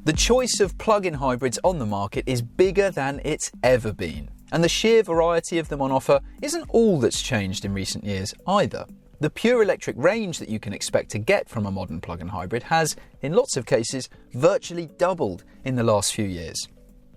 The choice of plug-in hybrids on the market is bigger than it's ever been, and the sheer variety of them on offer isn't all that's changed in recent years either. The pure electric range that you can expect to get from a modern plug-in hybrid has, in lots of cases, virtually doubled in the last few years.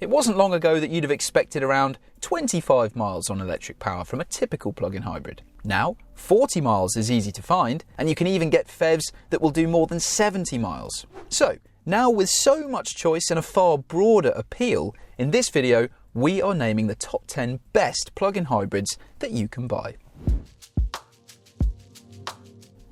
It wasn't long ago that you'd have expected around 25 miles on electric power from a typical plug-in hybrid. Now, 40 miles is easy to find, and you can even get Phevs that will do more than 70 miles. So, now with so much choice and a far broader appeal, in this video we are naming the top 10 best plug-in hybrids that you can buy.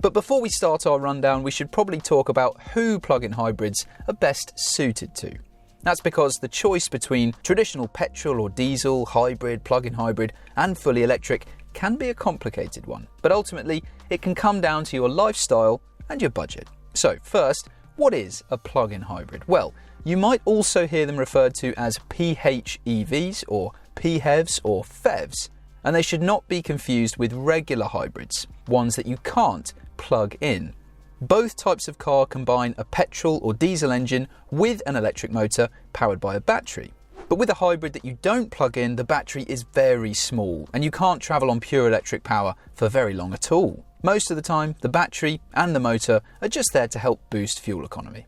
But before we start our rundown, we should probably talk about who plug-in hybrids are best suited to. That's because the choice between traditional petrol or diesel, hybrid, plug-in hybrid and fully electric can be a complicated one. But ultimately, it can come down to your lifestyle and your budget. So first, what is a plug-in hybrid? Well, you might also hear them referred to as PHEVs or PHEVs or Phevs, and they should not be confused with regular hybrids, ones that you can't plug in. Both types of car combine a petrol or diesel engine with an electric motor powered by a battery. But with a hybrid that you don't plug in, the battery is very small and you can't travel on pure electric power for very long at all. Most of the time, the battery and the motor are just there to help boost fuel economy.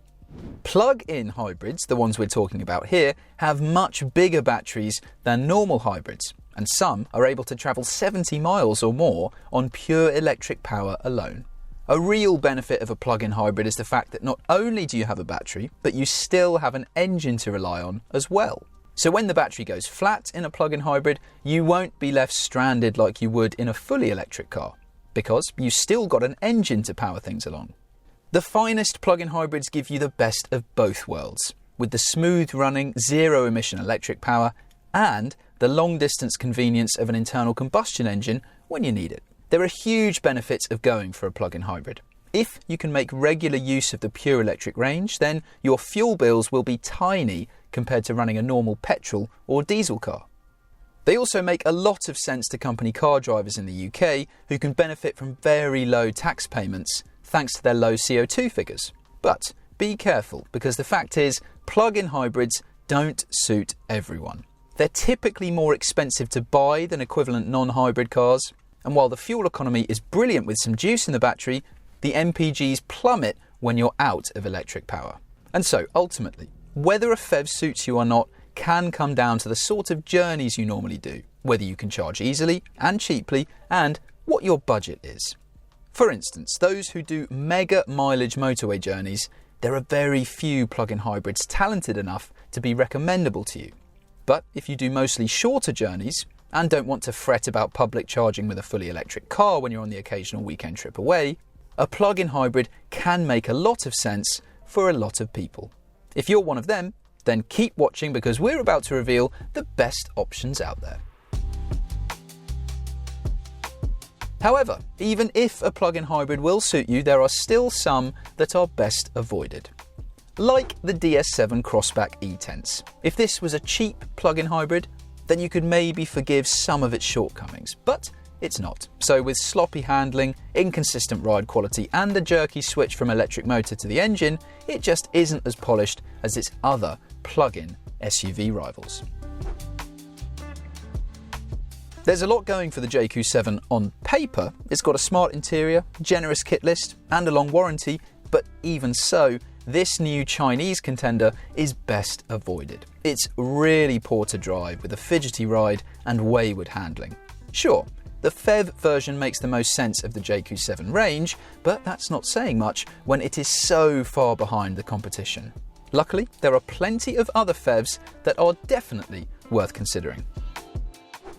Plug-in hybrids, the ones we're talking about here, have much bigger batteries than normal hybrids, and some are able to travel 70 miles or more on pure electric power alone. A real benefit of a plug-in hybrid is the fact that not only do you have a battery, but you still have an engine to rely on as well. So when the battery goes flat in a plug-in hybrid, you won't be left stranded like you would in a fully electric car, because you still got an engine to power things along. The finest plug-in hybrids give you the best of both worlds, with the smooth running, zero emission electric power and the long distance convenience of an internal combustion engine when you need it. There are huge benefits of going for a plug-in hybrid. If you can make regular use of the pure electric range, then your fuel bills will be tiny compared to running a normal petrol or diesel car. They also make a lot of sense to company car drivers in the UK who can benefit from very low tax payments thanks to their low CO2 figures. But be careful, because the fact is, plug-in hybrids don't suit everyone. They're typically more expensive to buy than equivalent non-hybrid cars. And while the fuel economy is brilliant with some juice in the battery, the MPGs plummet when you're out of electric power. And so, ultimately, whether a Phev suits you or not can come down to the sort of journeys you normally do, whether you can charge easily and cheaply, and what your budget is. For instance, those who do mega mileage motorway journeys, there are very few plug-in hybrids talented enough to be recommendable to you. But if you do mostly shorter journeys, and don't want to fret about public charging with a fully electric car when you're on the occasional weekend trip away, a plug-in hybrid can make a lot of sense for a lot of people. If you're one of them, then keep watching, because we're about to reveal the best options out there. However, even if a plug-in hybrid will suit you, there are still some that are best avoided. Like the DS7 Crossback E-Tense. If this was a cheap plug-in hybrid, then you could maybe forgive some of its shortcomings, but it's not. So with sloppy handling, inconsistent ride quality and a jerky switch from electric motor to the engine, it just isn't as polished as its other plug-in SUV rivals. There's a lot going for the JQ7 on paper. It's got a smart interior, generous kit list and a long warranty, but even so, this new Chinese contender is best avoided. It's really poor to drive with a fidgety ride and wayward handling. Sure, the Phev version makes the most sense of the JQ7 range, but that's not saying much when it is so far behind the competition. Luckily, there are plenty of other Phevs that are definitely worth considering.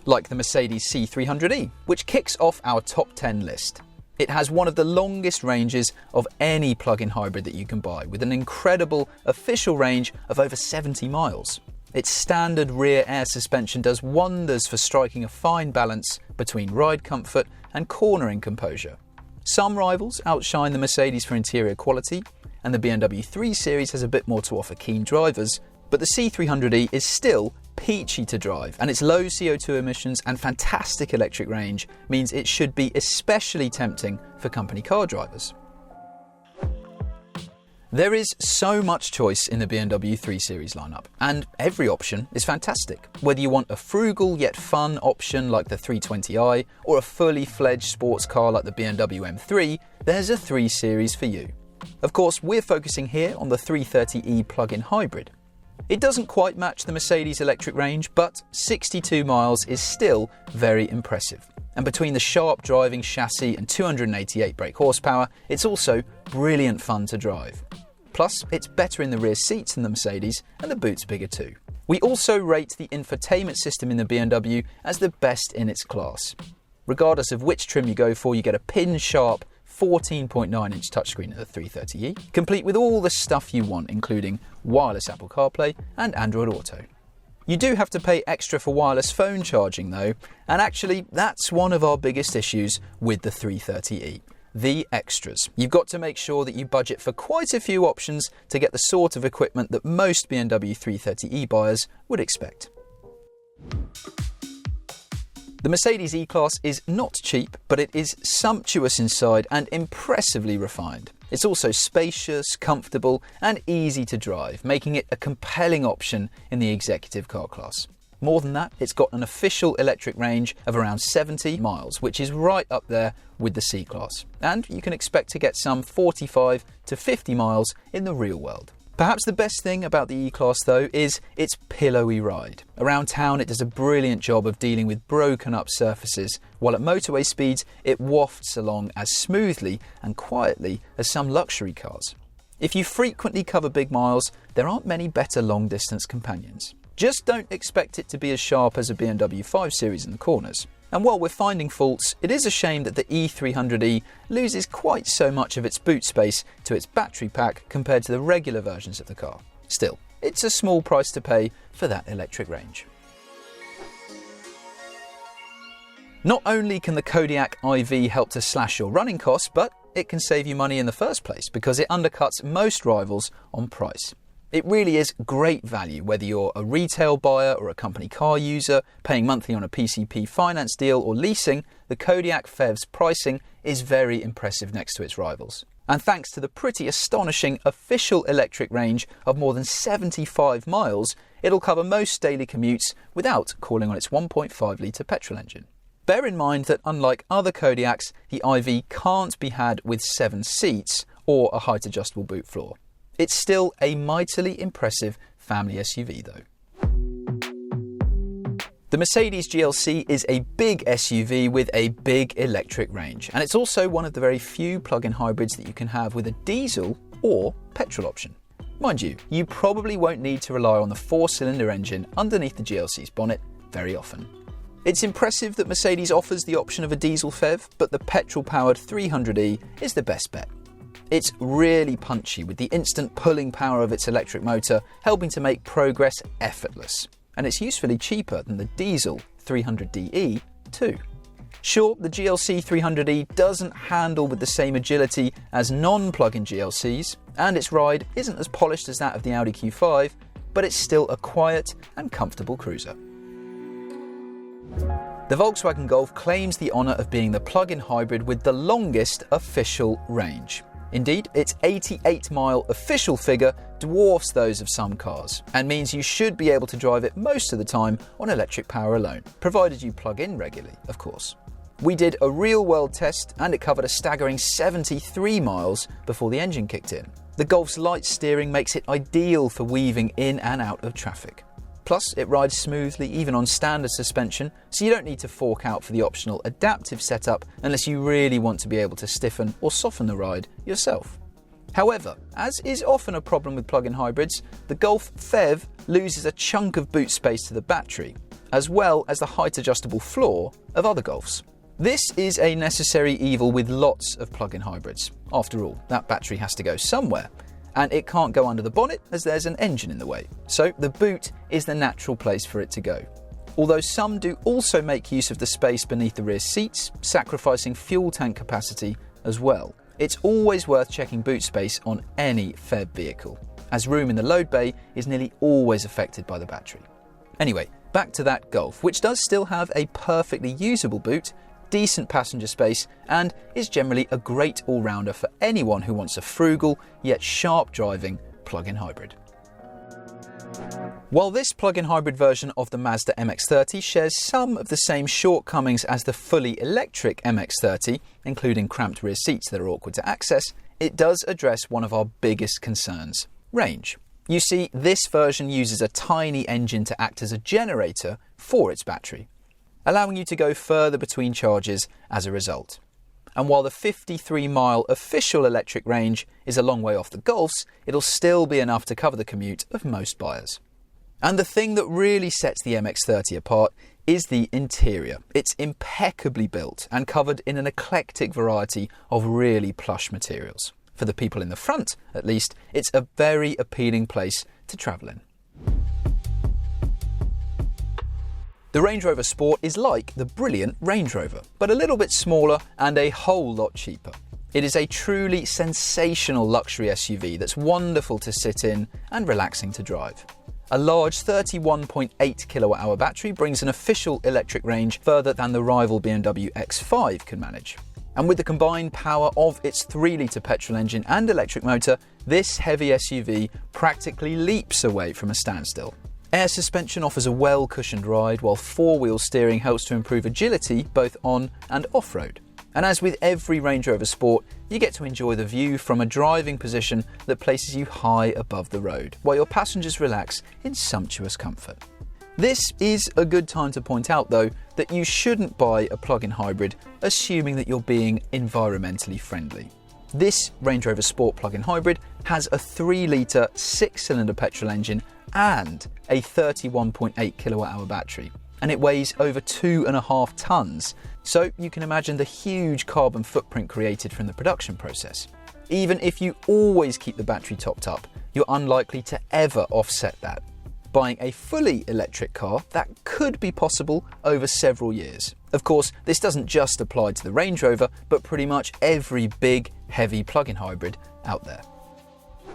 Like the Mercedes C300e, which kicks off our top 10 list. It has one of the longest ranges of any plug-in hybrid that you can buy, with an incredible official range of over 70 miles. Its standard rear air suspension does wonders for striking a fine balance between ride comfort and cornering composure. Some rivals outshine the Mercedes for interior quality, and the BMW 3 Series has a bit more to offer keen drivers, but the C300e is still peachy to drive, and its low CO2 emissions and fantastic electric range means it should be especially tempting for company car drivers. There is so much choice in the BMW 3 Series lineup, and every option is fantastic. Whether you want a frugal yet fun option like the 320i, or a fully fledged sports car like the BMW M3, there's a 3 Series for you. Of course, we're focusing here on the 330e plug-in hybrid. It doesn't quite match the Mercedes electric range, but 62 miles is still very impressive. And between the sharp driving chassis and 288 brake horsepower, it's also brilliant fun to drive. Plus, it's better in the rear seats than the Mercedes, and the boot's bigger too. We also rate the infotainment system in the BMW as the best in its class. Regardless of which trim you go for, you get a pin-sharp 14.9-inch touchscreen at the 330e, complete with all the stuff you want, including wireless Apple CarPlay and Android Auto. You do have to pay extra for wireless phone charging though, and actually that's one of our biggest issues with the 330e. The extras. You've got to make sure that you budget for quite a few options to get the sort of equipment that most BMW 330e buyers would expect. The Mercedes E-Class is not cheap, but it is sumptuous inside and impressively refined. It's also spacious, comfortable and easy to drive, making it a compelling option in the executive car class. More than that, it's got an official electric range of around 70 miles, which is right up there with the C-Class. And you can expect to get some 45 to 50 miles in the real world. Perhaps the best thing about the E-Class though is its pillowy ride. Around town it does a brilliant job of dealing with broken up surfaces, while at motorway speeds it wafts along as smoothly and quietly as some luxury cars. If you frequently cover big miles, there aren't many better long distance companions. Just don't expect it to be as sharp as a BMW 5 Series in the corners. And while we're finding faults, it is a shame that the E300e loses quite so much of its boot space to its battery pack compared to the regular versions of the car. Still, it's a small price to pay for that electric range. Not only can the Kodiaq IV help to slash your running costs, but it can save you money in the first place because it undercuts most rivals on price. It really is great value whether you're a retail buyer or a company car user, paying monthly on a PCP finance deal or leasing. The Kodiaq Phev's pricing is very impressive next to its rivals. And thanks to the pretty astonishing official electric range of more than 75 miles, it'll cover most daily commutes without calling on its 1.5 litre petrol engine. Bear in mind that unlike other Kodiaqs, the IV can't be had with 7 seats or a height adjustable boot floor. It's still a mightily impressive family SUV though. The Mercedes GLC is a big SUV with a big electric range, and it's also one of the very few plug-in hybrids that you can have with a diesel or petrol option. Mind you, you probably won't need to rely on the 4-cylinder engine underneath the GLC's bonnet very often. It's impressive that Mercedes offers the option of a diesel Phev, but the petrol-powered 300e is the best bet. It's really punchy with the instant pulling power of its electric motor, helping to make progress effortless. And it's usefully cheaper than the diesel 300DE too. Sure, the GLC 300e doesn't handle with the same agility as non-plug-in GLCs, and its ride isn't as polished as that of the Audi Q5, but it's still a quiet and comfortable cruiser. The Volkswagen Golf claims the honour of being the plug-in hybrid with the longest official range. Indeed, its 88-mile official figure dwarfs those of some cars, and means you should be able to drive it most of the time on electric power alone, provided you plug in regularly, of course. We did a real-world test, and it covered a staggering 73 miles before the engine kicked in. The Golf's light steering makes it ideal for weaving in and out of traffic. Plus, it rides smoothly even on standard suspension, so you don't need to fork out for the optional adaptive setup unless you really want to be able to stiffen or soften the ride yourself. However, as is often a problem with plug-in hybrids, the Golf Phev loses a chunk of boot space to the battery, as well as the height-adjustable floor of other Golfs. This is a necessary evil with lots of plug-in hybrids. After all, that battery has to go somewhere, and it can't go under the bonnet as there's an engine in the way, so the boot is the natural place for it to go. Although some do also make use of the space beneath the rear seats, sacrificing fuel tank capacity as well. It's always worth checking boot space on any Phev vehicle, as room in the load bay is nearly always affected by the battery. Anyway, back to that Golf, which does still have a perfectly usable boot decent passenger space, and is generally a great all-rounder for anyone who wants a frugal yet sharp driving plug-in hybrid. While this plug-in hybrid version of the Mazda MX-30 shares some of the same shortcomings as the fully electric MX-30, including cramped rear seats that are awkward to access, it does address one of our biggest concerns: range. You see, this version uses a tiny engine to act as a generator for its battery, allowing you to go further between charges as a result. And while the 53-mile official electric range is a long way off the Golf's, it'll still be enough to cover the commute of most buyers. And the thing that really sets the MX-30 apart is the interior. It's impeccably built and covered in an eclectic variety of really plush materials. For the people in the front, at least, it's a very appealing place to travel in. The Range Rover Sport is like the brilliant Range Rover, but a little bit smaller and a whole lot cheaper. It is a truly sensational luxury SUV that's wonderful to sit in and relaxing to drive. A large 31.8 kilowatt-hour battery brings an official electric range further than the rival BMW X5 can manage. And with the combined power of its 3-litre petrol engine and electric motor, this heavy SUV practically leaps away from a standstill. Air suspension offers a well-cushioned ride, while 4-wheel steering helps to improve agility both on and off-road. And as with every Range Rover Sport, you get to enjoy the view from a driving position that places you high above the road, while your passengers relax in sumptuous comfort. This is a good time to point out, though, that you shouldn't buy a plug-in hybrid assuming that you're being environmentally friendly. This Range Rover Sport plug-in hybrid has a 3-litre 6-cylinder petrol engine and a 31.8 kilowatt-hour battery, and it weighs over 2.5 tonnes, so you can imagine the huge carbon footprint created from the production process. Even if you always keep the battery topped up, you're unlikely to ever offset that. Buying a fully electric car, that could be possible over several years. Of course, this doesn't just apply to the Range Rover, but pretty much every big, heavy plug-in hybrid out there.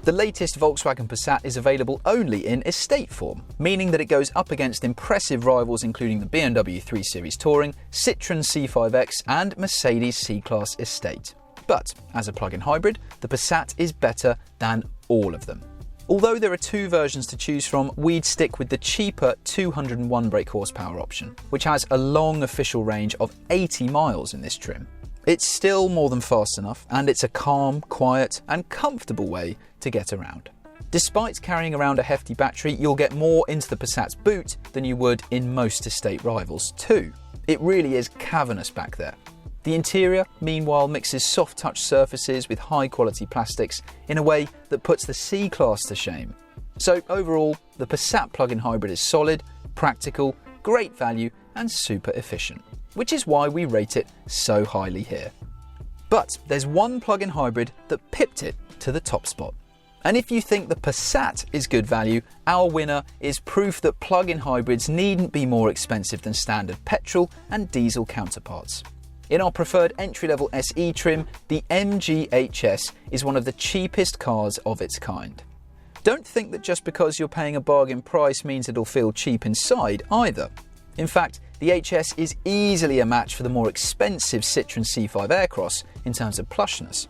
The latest Volkswagen Passat is available only in estate form, meaning that it goes up against impressive rivals including the BMW 3 Series Touring, Citroën C5X and Mercedes C-Class Estate. But as a plug-in hybrid, the Passat is better than all of them. Although there are 2 versions to choose from, we'd stick with the cheaper 201 brake horsepower option, which has a long official range of 80 miles in this trim. It's still more than fast enough, and it's a calm, quiet and comfortable way to get around. Despite carrying around a hefty battery, you'll get more into the Passat's boot than you would in most estate rivals too. It really is cavernous back there. The interior, meanwhile, mixes soft touch surfaces with high quality plastics in a way that puts the C-Class to shame. So overall, the Passat plug-in hybrid is solid, practical, great value and super efficient, which is why we rate it so highly here. But there's one plug-in hybrid that pipped it to the top spot. And if you think the Passat is good value, our winner is proof that plug-in hybrids needn't be more expensive than standard petrol and diesel counterparts. In our preferred entry-level SE trim, the MG HS is one of the cheapest cars of its kind. Don't think that just because you're paying a bargain price means it'll feel cheap inside either. In fact, the HS is easily a match for the more expensive Citroën C5 Aircross in terms of plushness.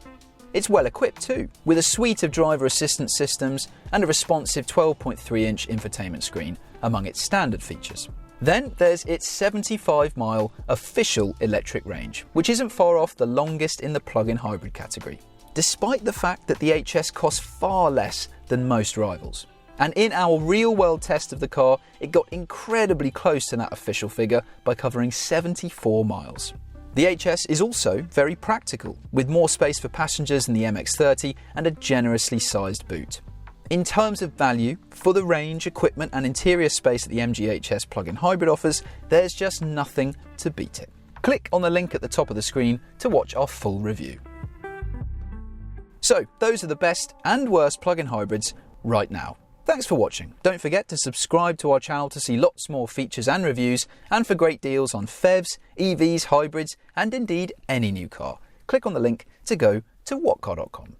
It's well equipped too, with a suite of driver assistance systems and a responsive 12.3-inch infotainment screen among its standard features. Then there's its 75-mile official electric range, which isn't far off the longest in the plug-in hybrid category, despite the fact that the HS costs far less than most rivals. And in our real-world test of the car, it got incredibly close to that official figure by covering 74 miles. The HS is also very practical, with more space for passengers than the MX-30 and a generously sized boot. In terms of value, for the range, equipment and interior space that the MG HS plug-in hybrid offers, there's just nothing to beat it. Click on the link at the top of the screen to watch our full review. So, those are the best and worst plug-in hybrids right now. Thanks for watching. Don't forget to subscribe to our channel to see lots more features and reviews, and for great deals on PHEVs, EVs, hybrids, and indeed any new car. Click on the link to go to whatcar.com.